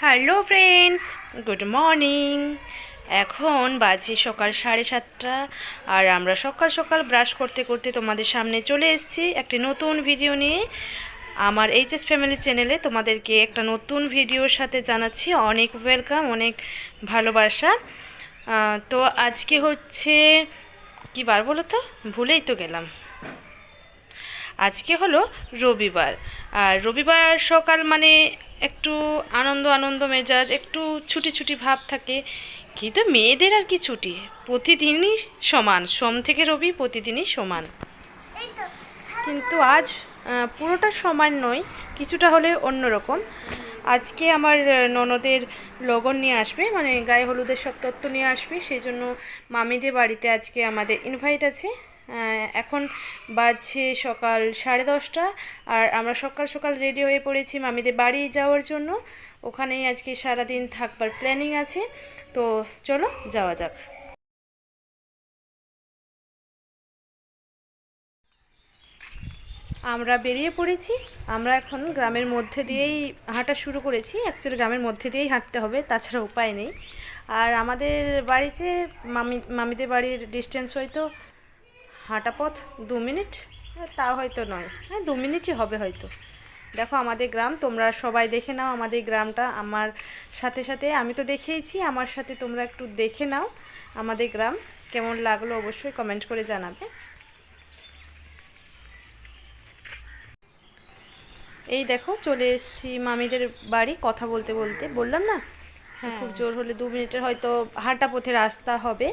Hello friends, good morning. এখন বাজে সকাল 7:30 আর আমরা সকাল সকাল ব্রাশ করতে করতে তোমাদের সামনে চলে এসেছি একটি নতুন ভিডিও নিয়ে। আমার এইচএস ফ্যামিলি চ্যানেলে তোমাদেরকে একটা নতুন ভিডিওর সাথে জানাচ্ছি অনেক ওয়েলকাম, অনেক ভালোবাসা। তো আজকে হচ্ছে কী বার বলো তো, ভুলেই তো গেলাম। আজকে হলো রবিবার, আর রবিবার সকাল মানে একটু আনন্দ আনন্দ মেজাজ, একটু ছুটি ছুটি ভাব থাকে। কিন্তু মেয়েদের আর কি ছুটি, প্রতিদিনই সমান, সোম থেকে রবি প্রতিদিনই সমান। কিন্তু আজ পুরোটা সমান নয়, কিছুটা হলে অন্যরকম। আজকে আমার ননদের লগন নিয়ে আসবে, মানে গায়ে হলুদের সব তত্ত্ব নিয়ে আসবে, সেই জন্য মামিদের বাড়িতে আজকে আমাদের ইনভাইট আছে। এখন বাজছে সকাল 10:30 আর আমরা সকাল সকাল রেডি হয়ে পড়েছি মামিদের বাড়ি যাওয়ার জন্য। ওখানেই আজকে সারাদিন থাকবার প্ল্যানিং আছে, তো চলো যাওয়া যাক। আমরা বেরিয়ে পড়েছি। আমরা এখন গ্রামের মধ্যে দিয়েই হাঁটা শুরু করেছি। অ্যাকচুয়ালি গ্রামের মধ্যে দিয়েই হাঁটতে হবে, তাছাড়া উপায় নেই। আর আমাদের বাড়িতে মামিদের বাড়ির ডিস্টেন্স হয়তো হাঁটা পথ 2 মিনিট, তা হয়তো নয়, 2 মিনিটই হবে হয়তো। দেখো আমাদের গ্রাম, তোমরা সবাই দেখে নাও আমাদের গ্রামটা। আমার সাথে সাথে আমি তো দেখেইছি, আমার সাথে তোমরা একটু দেখে নাও আমাদের গ্রাম কেমন লাগলো, অবশ্যই কমেন্ট করে জানাবে। এই দেখো চলে এসেছি মামিদের বাড়ি। কথা বলতে বলতে বললাম না, খুব জোর হলে 2 মিনিটের হয়তো হাঁটা পথে রাস্তা হবে।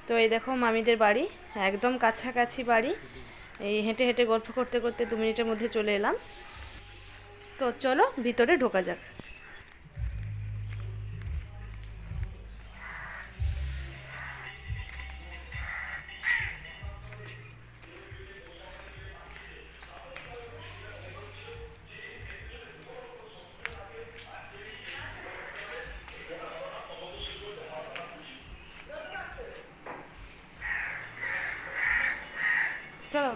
তো এই দেখো মামিদের বাড়ি, একদম কাছাকাছি বাড়ি। এই হেঁটে হেঁটে গল্প করতে করতে 2 মিনিটের মধ্যে চলে এলাম। তো চলো ভিতরে ঢোকা যাক। চলো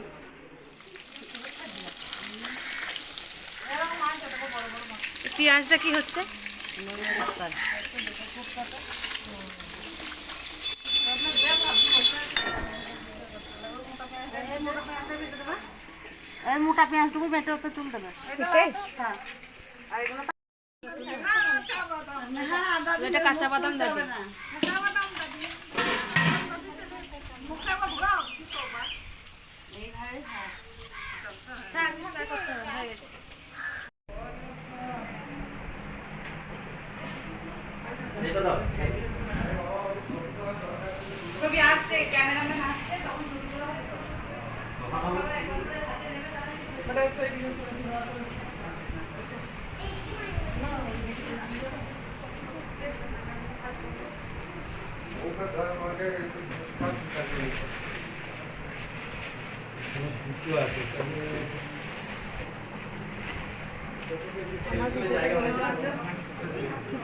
পেঁয়াজটা কি হচ্ছে? মোটা পেঁয়াজটুকু বেটে তো চুল দেবে। এটা কাঁচা বাদাম দেবে। ছবি আসছে, ক্যামেরাম্যান আসছে, তখন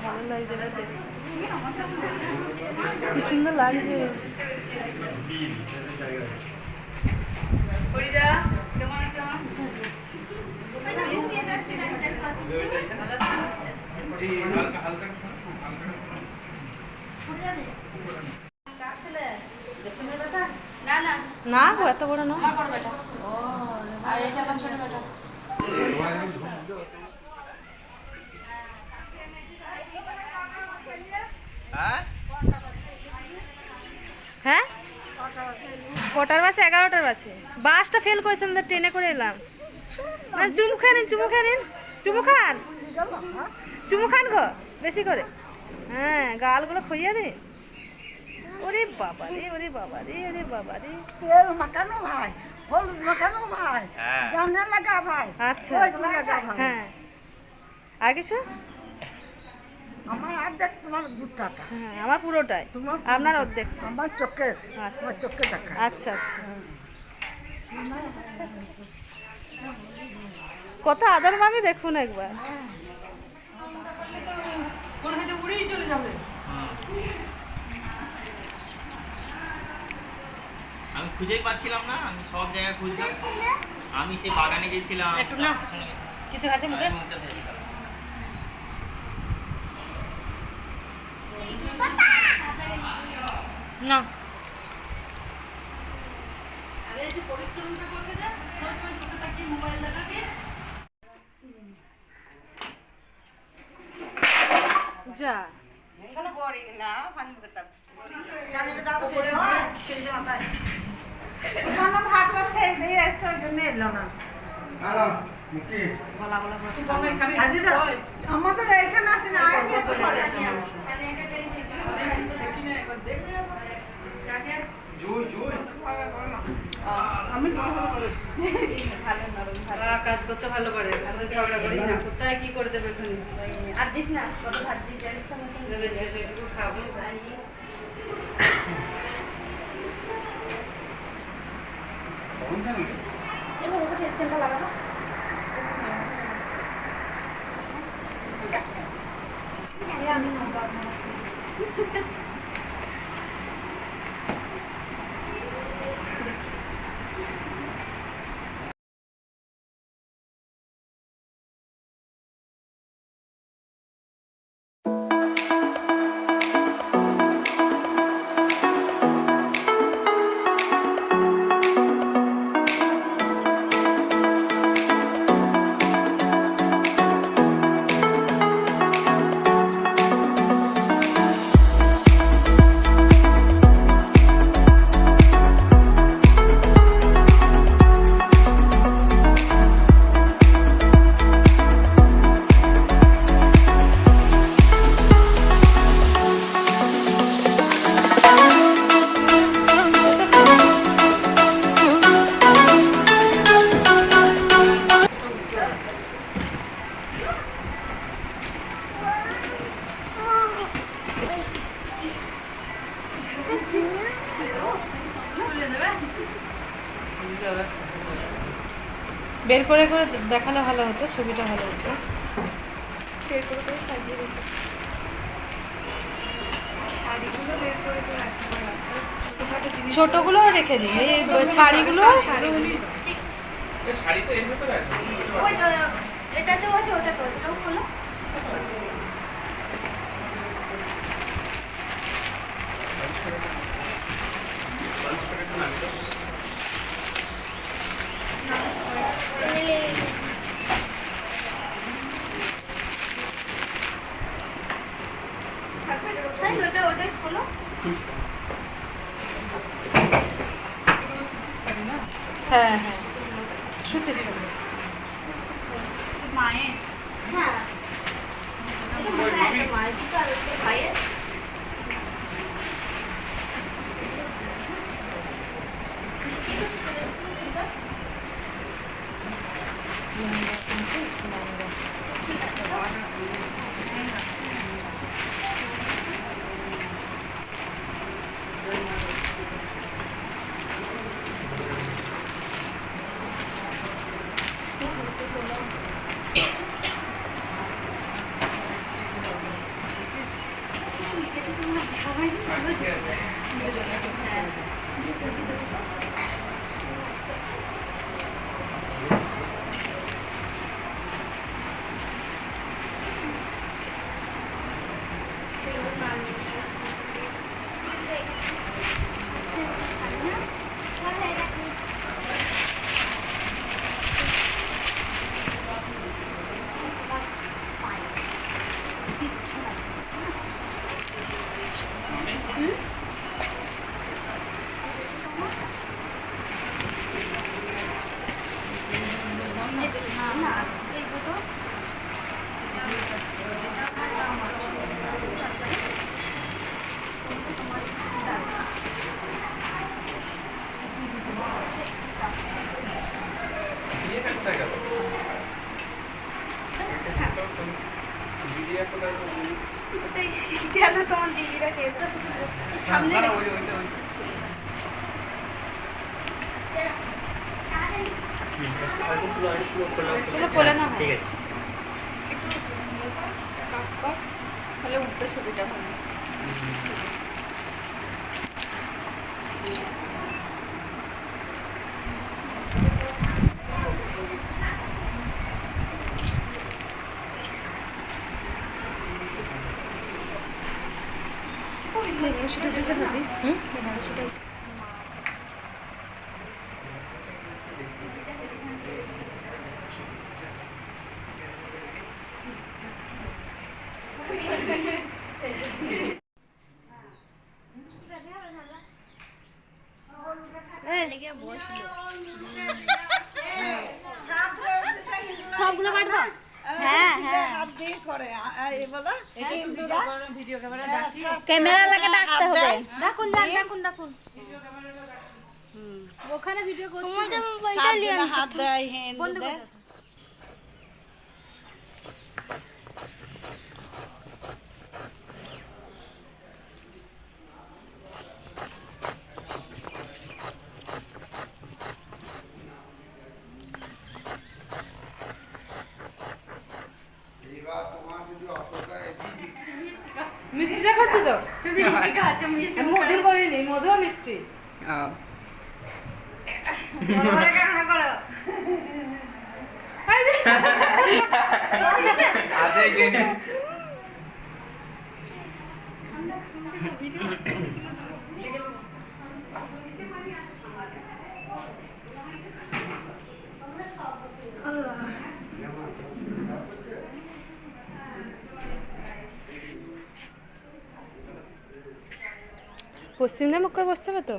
ভালো লাগছে, কি সুন্দর লাগছে। না গো, এত বড় না। হ্যাঁ, কটার বাসে? 11টার বাসে। বাসটা ফেল করেছেন, ট্রেনে করে এলাম। চুমু খান, চুমু খান, চুমু খান, চুমু খান গো বেশি করে। হ্যাঁ, গালগুলো খইয়া দে। ওরে বাবা রে, ওরে বাবা রে, ওরে বাবা রে। তেল মাখানো ভাই, হলুদ মাখানো ভাই, রান্না লাগা ভাই। আচ্ছা, হ্যাঁ। আর কিছু? আমার অর্ধেক, তোমার দুটাটা। হ্যাঁ, আমার পুরোটাই, আপনার অর্ধেক। আমার চোখের, আচ্ছা, চোখে টাকা। আচ্ছা আচ্ছা। কত আদর মামি, দেখুন একবার। আমি খুঁজেই পাচ্ছিলাম না, আমি সব জায়গায় খুঁজলাম। আমি সেই বাগানে গেছিলাম, একটু না কিছু আছে মুখে। না যা আমাদের এখানে আছে না কাজ করতে ভালো পারে ঝগড়া করি না কোথায় কি করে দেবে আর দিস না কত ভাত দিয়ে যার ইচ্ছা মতন এটুকু খাবো এবার ওটা চেনটা লাগাবো আমি নম্বর বের করে করে দেখালে ভালো হতো ছবিটা ভালো হতো বের করে করে সাজিয়ে রেখে শাড়িগুলো বের করে করে রাখতে পারো ছোটগুলো রেখে দিই এই শাড়িগুলো শাড়ি তো এর ভেতরে আছে এটাতেও আছে ওটাতেও আছে ওটাও খোলো ওটাই খোলো হ্যাঁ হ্যাঁ সুতির শাড়ি মায়ের হ্যাঁ মায়ের দুটো আর একটা ভাইয়ের গেল তোমার দিদিরা টেস্ট সামনে বলে না ঠিক আছে তাহলে উঠবে ছবিটা ভালো মাংসটা উঠেছে ভাবি। মাংসটা সবগুলো বাড়ি দাও। হ্যাঁ হ্যাঁ ক্যামেরা লাগে ডাকতে হবে। ডাকুন ডাকুন ডাকুন। ওখানে ভিডিও করছি। তোমাদের মোবাইলটা নিয়ে হাত দেয় বন্ধ করে দাও। মিষ্টিটা করছো তো? মধুর করিনি, মধু আর মিষ্টি। পশ্চিমদের মুখ করে বসতে হবে তো?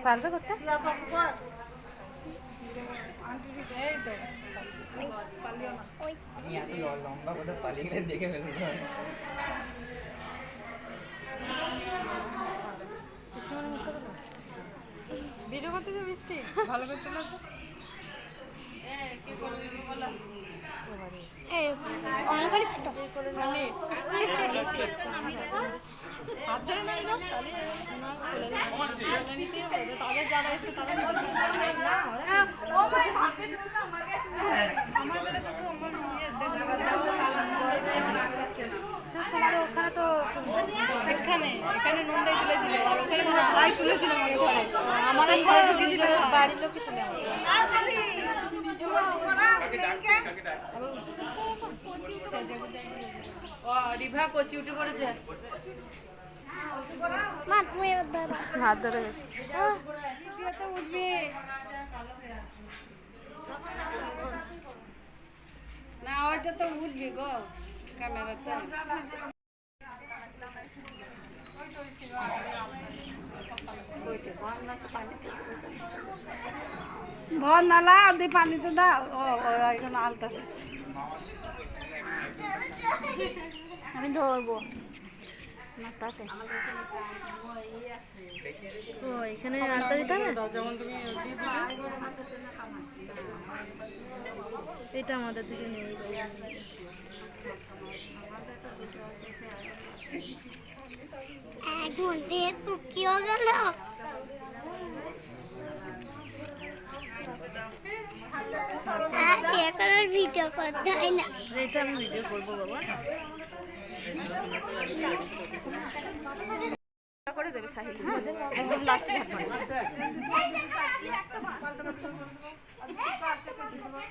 পারবে করতে? লম্বা কথা পালিয়ে গেলে দেখে ফেলতে হবে। ভিডিও করতে যে মিষ্টি ভালো করতে না তো হাত ধরে না একদম তাদের যারা এসে তারা আমার বেলা তো তোমার ওখানে তো এখানে এখানে নন্দাই তুলেছিল আর ওখানে ভাই তুলেছিল আমাকে ঘরে আমাদের বাড়ির লোকই তুলে রিভা কচি উঠে পড়েছে। হাত ধরে গেছে। উঠবে না ওইটা তো উঠবে গো ক্যামেরাতে ভর নালা দিয়ে পানিতে দাও ও এখানে আলতা আমি ধরবো না তাতে। ও এখানে আলতা দিতে হবে? এটা আমাদের দিকে নিয়ে এখন দিয়ে শুকিয়ে গেল। এখন আর ভিডিও করতে হয় না। এটা আমি ভিডিও করবো বাবা। করে দেবে সাহিল হ্যাঁ একদম লাস্টে হাত মারবে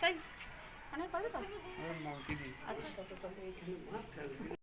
সাহিল অনেক পারবে তো আচ্ছা